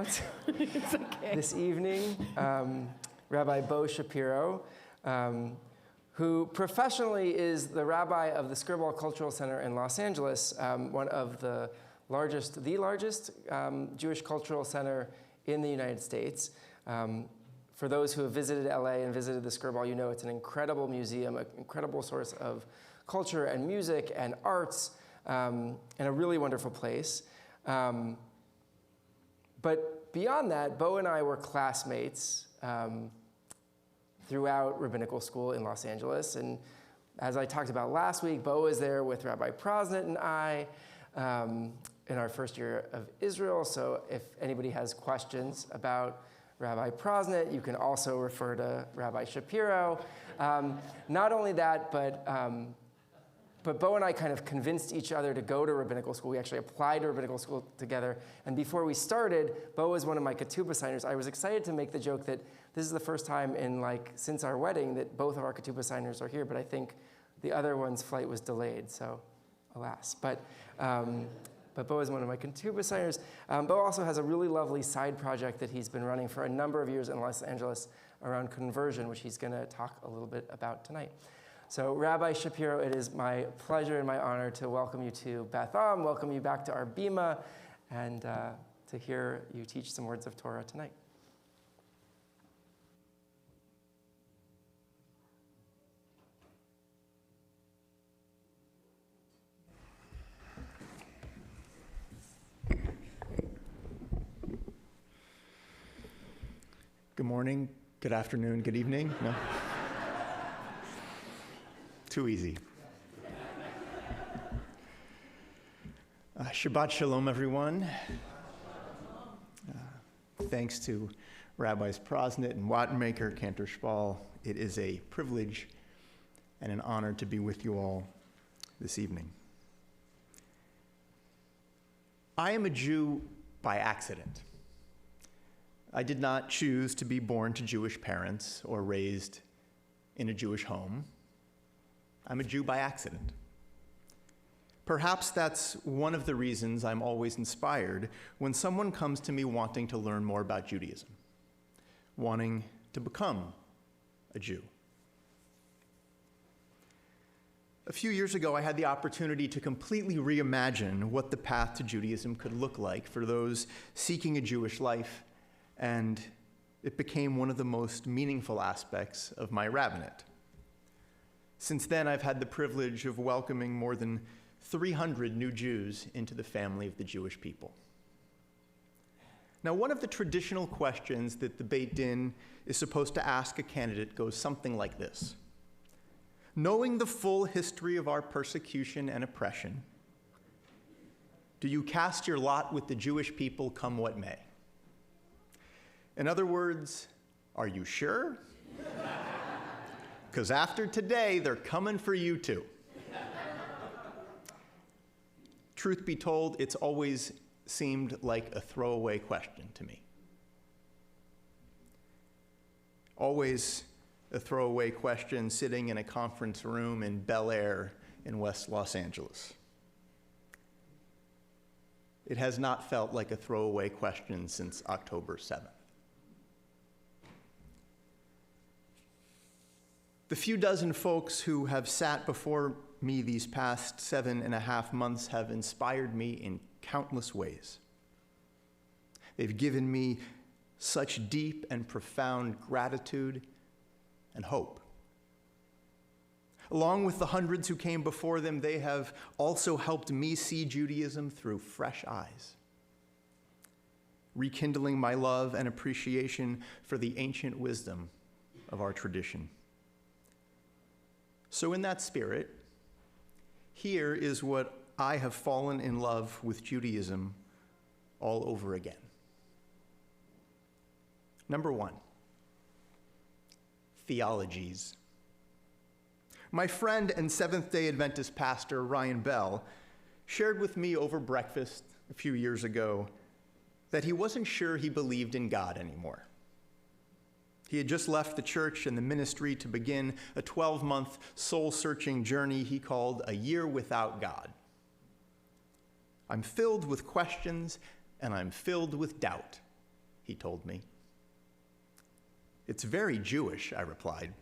It's okay. This evening, Rabbi Bo Shapiro, who professionally is the rabbi of the Skirball Cultural Center in Los Angeles, one of the largest Jewish cultural center in the United States. For those who have visited LA and visited the Skirball, you know it's an incredible museum, an incredible source of culture and music and arts, and a really wonderful place. But beyond that, Bo and I were classmates throughout rabbinical school in Los Angeles. And as I talked about last week, Bo was there with Rabbi Prosnit and I in our first year of Israel. So if anybody has questions about Rabbi Prosnit, you can also refer to Rabbi Shapiro. Not only that, but Bo and I kind of convinced each other to go to rabbinical school. We actually applied to rabbinical school together. And before we started, Bo was one of my ketubah signers. I was excited to make the joke that this is the first time since our wedding that both of our ketubah signers are here, but I think the other one's flight was delayed, so alas. But Bo is one of my ketubah signers. Bo also has a really lovely side project that he's been running for a number of years in Los Angeles around conversion, which he's going to talk a little bit about tonight. So Rabbi Shapiro, it is my pleasure and my honor to welcome you to Beth Am, welcome you back to our Bima, and to hear you teach some words of Torah tonight. Good morning, good afternoon, good evening. No? Too easy. Shabbat shalom, everyone. Thanks to Rabbis Prosnit and Wattenmaker, Cantor Spall. It is a privilege and an honor to be with you all this evening. I am a Jew by accident. I did not choose to be born to Jewish parents or raised in a Jewish home. I'm a Jew by accident. Perhaps that's one of the reasons I'm always inspired when someone comes to me wanting to learn more about Judaism, wanting to become a Jew. A few years ago, I had the opportunity to completely reimagine what the path to Judaism could look like for those seeking a Jewish life, and it became one of the most meaningful aspects of my rabbinate. Since then, I've had the privilege of welcoming more than 300 new Jews into the family of the Jewish people. Now, one of the traditional questions that the Beit Din is supposed to ask a candidate goes something like this. Knowing the full history of our persecution and oppression, do you cast your lot with the Jewish people come what may? In other words, are you sure? Because after today, they're coming for you too. Truth be told, it's always seemed like a throwaway question to me. Always a throwaway question sitting in a conference room in Bel Air in West Los Angeles. It has not felt like a throwaway question since October 7th. The few dozen folks who have sat before me these past 7.5 months have inspired me in countless ways. They've given me such deep and profound gratitude and hope. Along with the hundreds who came before them, they have also helped me see Judaism through fresh eyes, rekindling my love and appreciation for the ancient wisdom of our tradition. So in that spirit, here is what I have fallen in love with Judaism all over again. Number one, theologies. My friend and Seventh-day Adventist pastor, Ryan Bell, shared with me over breakfast a few years ago that he wasn't sure he believed in God anymore. He had just left the church and the ministry to begin a 12-month soul-searching journey he called A Year Without God. I'm filled with questions and I'm filled with doubt, he told me. It's very Jewish, I replied.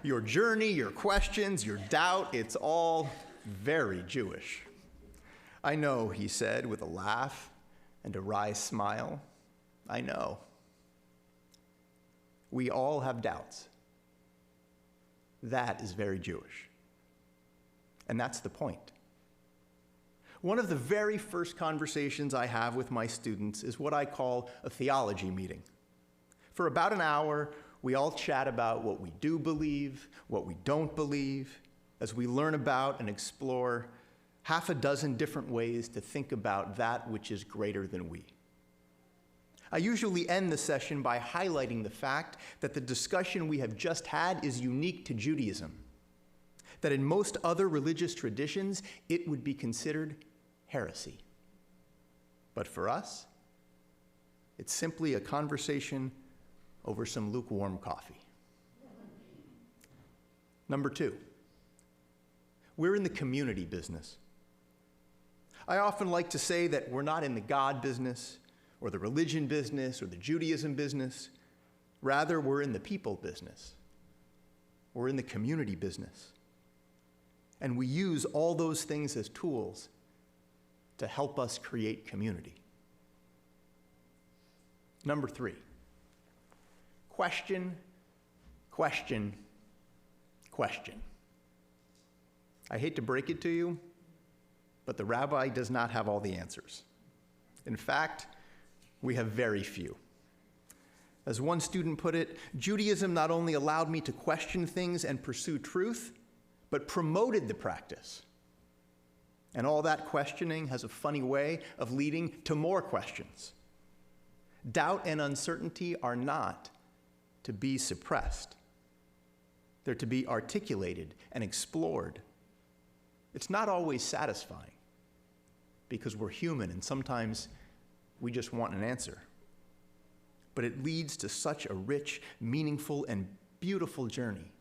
Your journey, your questions, your doubt, it's all very Jewish. I know, he said with a laugh and a wry smile. I know. We all have doubts. That is very Jewish. And that's the point. One of the very first conversations I have with my students is what I call a theology meeting. For about an hour, we all chat about what we do believe, what we don't believe, as we learn about and explore half a dozen different ways to think about that which is greater than we. I usually end the session by highlighting the fact that the discussion we have just had is unique to Judaism, that in most other religious traditions, it would be considered heresy. But for us, it's simply a conversation over some lukewarm coffee. Number 2, we're in the community business. I often like to say that we're not in the God business, or the religion business, or the Judaism business. Rather, we're in the people business. We're in the community business. And we use all those things as tools to help us create community. Number 3, question, question, question. I hate to break it to you, but the rabbi does not have all the answers. In fact, we have very few. As one student put it, Judaism not only allowed me to question things and pursue truth, but promoted the practice. And all that questioning has a funny way of leading to more questions. Doubt and uncertainty are not to be suppressed. They're to be articulated and explored. It's not always satisfying, because we're human and sometimes we just want an answer. But it leads to such a rich, meaningful, and beautiful journey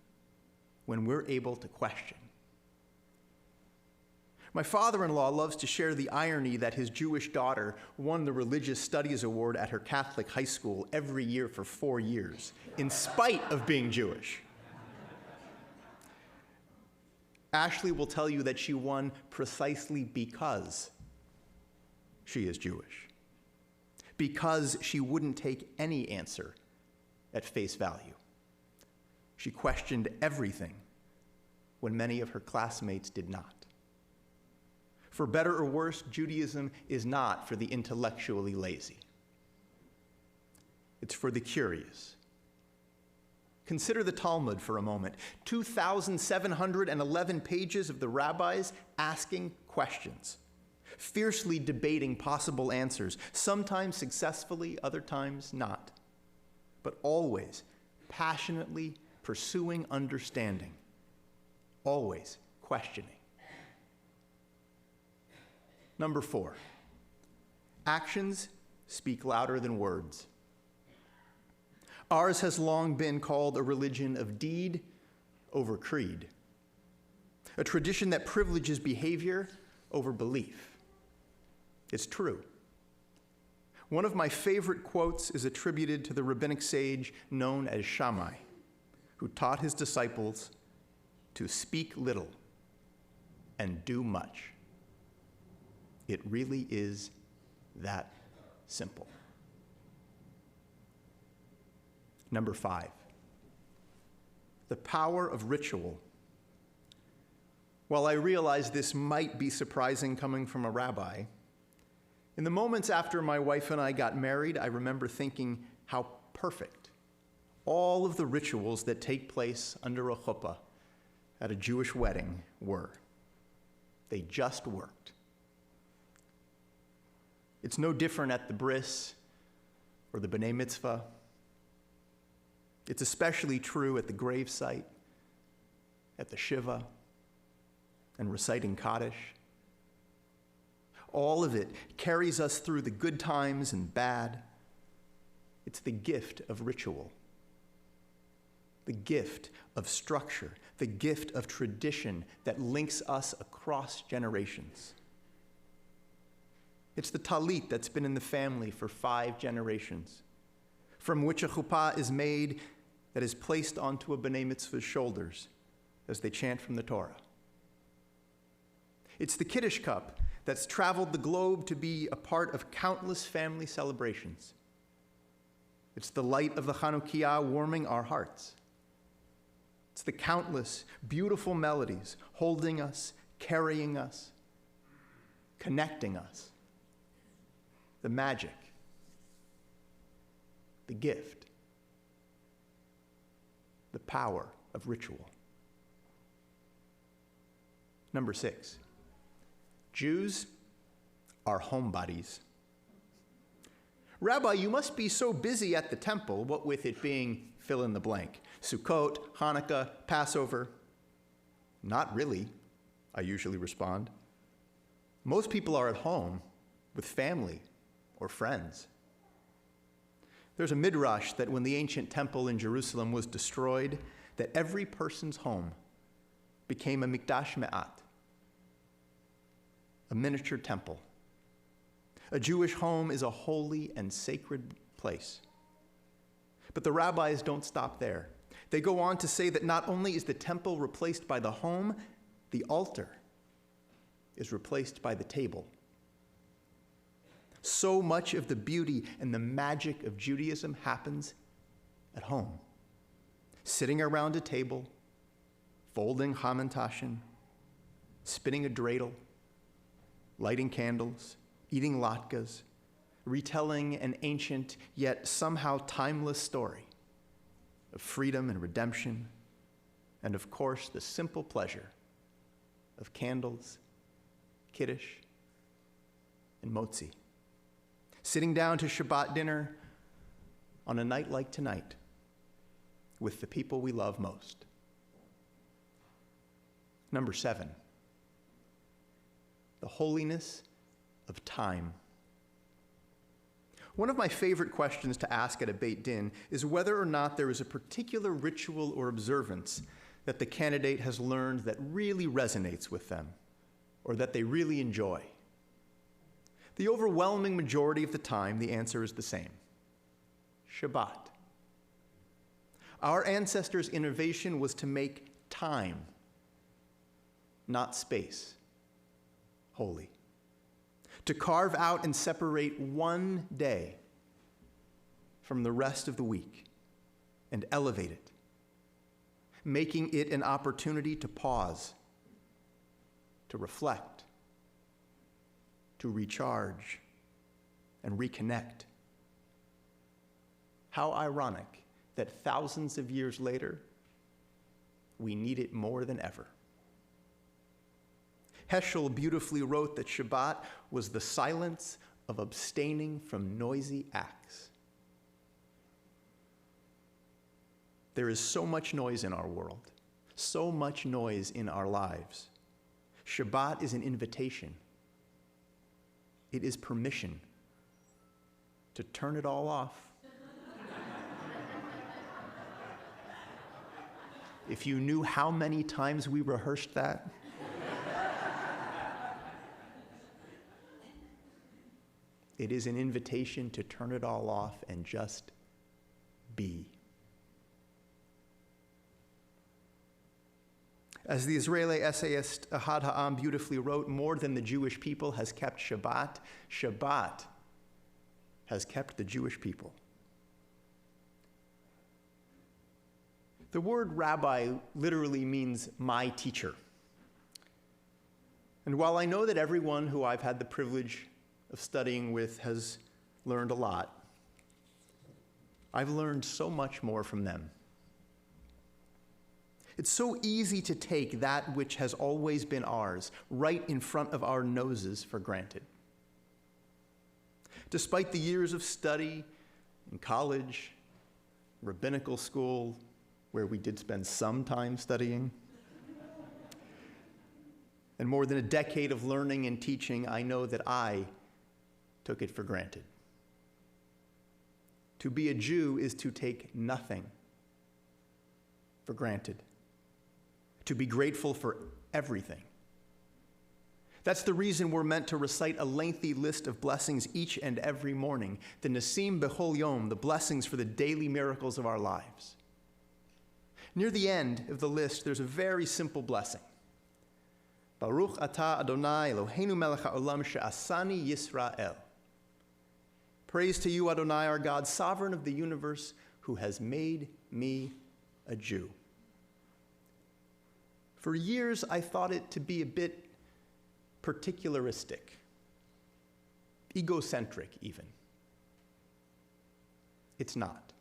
when we're able to question. My father-in-law loves to share the irony that his Jewish daughter won the Religious Studies Award at her Catholic high school every year for 4 years, in spite of being Jewish. Ashley will tell you that she won precisely because she is Jewish, because she wouldn't take any answer at face value. She questioned everything when many of her classmates did not. For better or worse, Judaism is not for the intellectually lazy. It's for the curious. Consider the Talmud for a moment. 2,711 pages of the rabbis asking questions, fiercely debating possible answers, sometimes successfully, other times not, but always passionately pursuing understanding, always questioning. Number 4, actions speak louder than words. Ours has long been called a religion of deed over creed, a tradition that privileges behavior over belief. It's true. One of my favorite quotes is attributed to the rabbinic sage known as Shammai, who taught his disciples to speak little and do much. It really is that simple. Number 5, the power of ritual. While I realize this might be surprising coming from a rabbi, in the moments after my wife and I got married, I remember thinking how perfect all of the rituals that take place under a chuppah at a Jewish wedding were. They just worked. It's no different at the bris or the b'nai mitzvah. It's especially true at the gravesite, at the shiva, and reciting Kaddish. All of it carries us through the good times and bad. It's the gift of ritual, the gift of structure, the gift of tradition that links us across generations. It's the talit that's been in the family for 5 generations, from which a chuppah is made that is placed onto a b'nai mitzvah's shoulders as they chant from the Torah. It's the Kiddush cup that's traveled the globe to be a part of countless family celebrations. It's the light of the Chanukiah warming our hearts. It's the countless beautiful melodies holding us, carrying us, connecting us. The magic, the gift, the power of ritual. Number 6, Jews are homebodies. Rabbi, you must be so busy at the temple, what with it being fill in the blank. Sukkot, Hanukkah, Passover. Not really, I usually respond. Most people are at home with family or friends. There's a midrash that when the ancient temple in Jerusalem was destroyed, that every person's home became a mikdash me'at, a miniature temple. A Jewish home is a holy and sacred place. But the rabbis don't stop there. They go on to say that not only is the temple replaced by the home, the altar is replaced by the table. So much of the beauty and the magic of Judaism happens at home. Sitting around a table, folding hamantashen, spinning a dreidel, lighting candles, eating latkes, retelling an ancient yet somehow timeless story of freedom and redemption, and of course the simple pleasure of candles, kiddush, and motzi. Sitting down to Shabbat dinner on a night like tonight with the people we love most. Number 7, the holiness of time. One of my favorite questions to ask at a Beit Din is whether or not there is a particular ritual or observance that the candidate has learned that really resonates with them, or that they really enjoy. The overwhelming majority of the time, the answer is the same: Shabbat. Our ancestors' innovation was to make time, not space, holy. To carve out and separate one day from the rest of the week and elevate it, making it an opportunity to pause, to reflect, to recharge, and reconnect. How ironic that thousands of years later, we need it more than ever. Heschel beautifully wrote that Shabbat was the silence of abstaining from noisy acts. There is so much noise in our world, so much noise in our lives. Shabbat is an invitation. It is permission to turn it all off. If you knew how many times we rehearsed that. It is an invitation to turn it all off and just be. As the Israeli essayist Ahad Ha'am beautifully wrote, more than the Jewish people has kept Shabbat, Shabbat has kept the Jewish people. The word rabbi literally means my teacher. And while I know that everyone who I've had the privilege of studying with has learned a lot, I've learned so much more from them. It's so easy to take that which has always been ours right in front of our noses for granted. Despite the years of study in college, rabbinical school, where we did spend some time studying, and more than a decade of learning and teaching, I know that I took it for granted. To be a Jew is to take nothing for granted, to be grateful for everything. That's the reason we're meant to recite a lengthy list of blessings each and every morning, the Nasim Bechol Yom, the blessings for the daily miracles of our lives. Near the end of the list, there's a very simple blessing. Baruch atah Adonai Eloheinu melech ha'olam she'asani Yisrael. Praise to you, Adonai, our God, sovereign of the universe, who has made me a Jew. For years, I thought it to be a bit particularistic, egocentric even. It's not.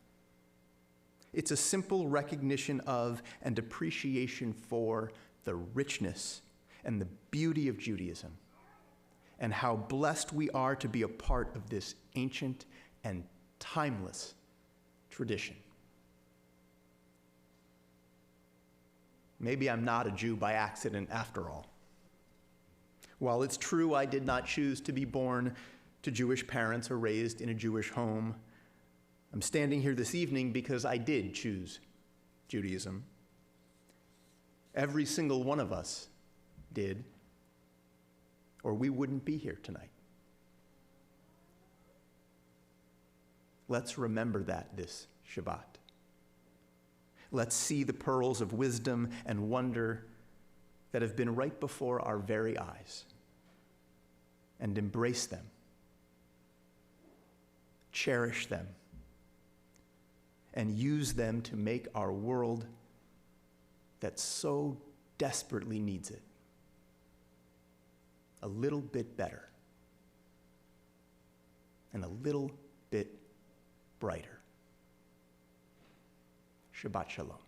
It's a simple recognition of and appreciation for the richness and the beauty of Judaism, and how blessed we are to be a part of this ancient and timeless tradition. Maybe I'm not a Jew by accident after all. While it's true I did not choose to be born to Jewish parents or raised in a Jewish home, I'm standing here this evening because I did choose Judaism. Every single one of us did, or we wouldn't be here tonight. Let's remember that this Shabbat. Let's see the pearls of wisdom and wonder that have been right before our very eyes and embrace them, cherish them, and use them to make our world that so desperately needs it a little bit better and a little bit brighter. Shabbat Shalom.